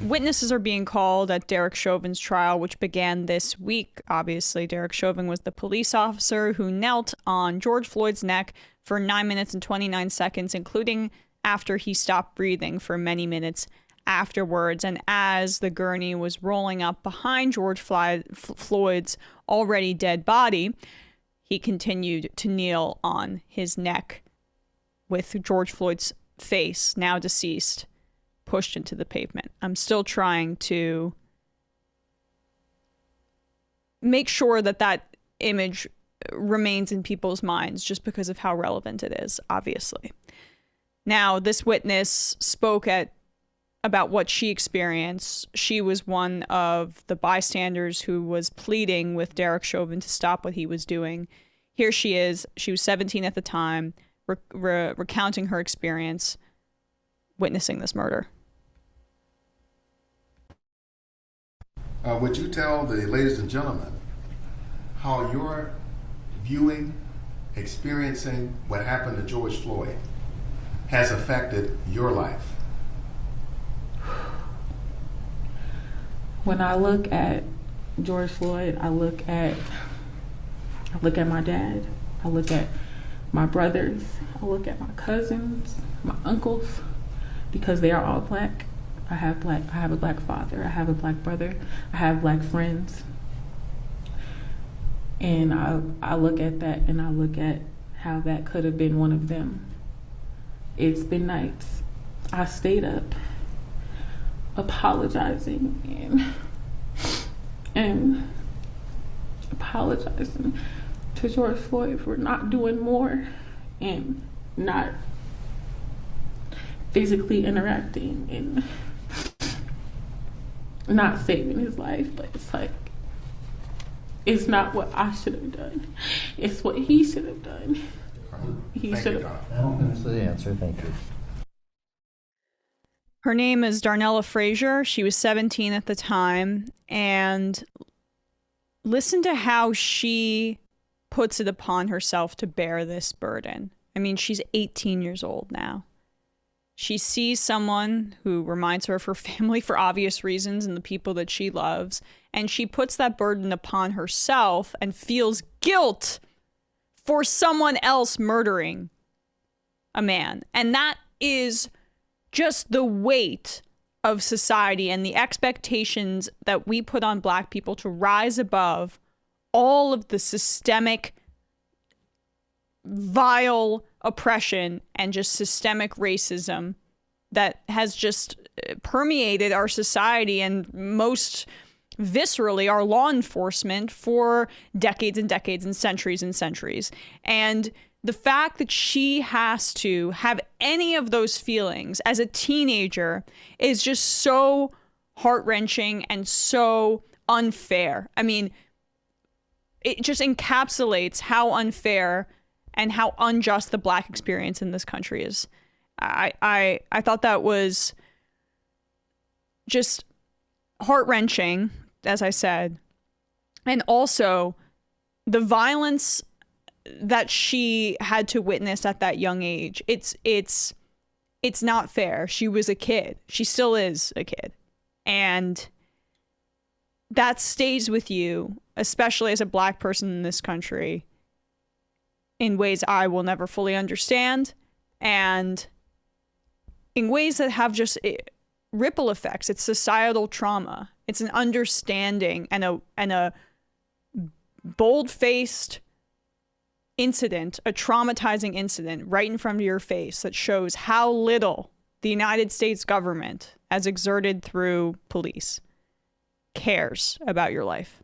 Witnesses are being called at Derek Chauvin's trial, which began this week. Obviously, Derek Chauvin was the police officer who knelt on George Floyd's neck for 9 minutes and 29 seconds, including after he stopped breathing for many minutes afterwards. And as the gurney was rolling up behind George Floyd's already dead body, he continued to kneel on his neck with George Floyd's face, now deceased, pushed into the pavement. I'm still trying to make sure that that image remains in people's minds just because of how relevant it is, obviously. Now, this witness spoke about what she experienced. She was one of the bystanders who was pleading with Derek Chauvin to stop what he was doing. Here she is. She was 17 at the time, recounting her experience witnessing this murder. Would you tell the ladies and gentlemen how your viewing, experiencing what happened to George Floyd has affected your life? When I look at George Floyd, I look at my dad, I look at my brothers, I look at my cousins, my uncles, because they are all black. I have a black father, I have a black brother, I have black friends. And I look at that and I look at how that could have been one of them. It's been nights I stayed up apologizing and apologizing to George Floyd for not doing more and not physically interacting and not saving his life. But it's like, it's not what I should have done. It's what he should have done. He should have. That's the answer. Thank you. Her name is Darnella Frazier. She was 17 at the time. And listen to how she puts it upon herself to bear this burden. I mean, she's 18 years old now. She sees someone who reminds her of her family for obvious reasons and the people that she loves. And she puts that burden upon herself and feels guilt for someone else murdering a man. And that is just the weight of society and the expectations that we put on Black people to rise above all of the systemic, vile oppression and just systemic racism that has just permeated our society and most viscerally our law enforcement for decades and decades and centuries. And the fact that she has to have any of those feelings as a teenager is just so heart-wrenching and so unfair. I mean, it just encapsulates how unfair and how unjust the Black experience in this country is. I thought that was just heart-wrenching, as I said. And also the violence that she had to witness at that young age. It's not fair. She was a kid. She still is a kid. And that stays with you, especially as a Black person in this country, in ways I will never fully understand, and in ways that have just ripple effects. It's societal trauma. It's an understanding and a bold-faced incident, a traumatizing incident right in front of your face that shows how little the United States government, as exerted through police, cares about your life.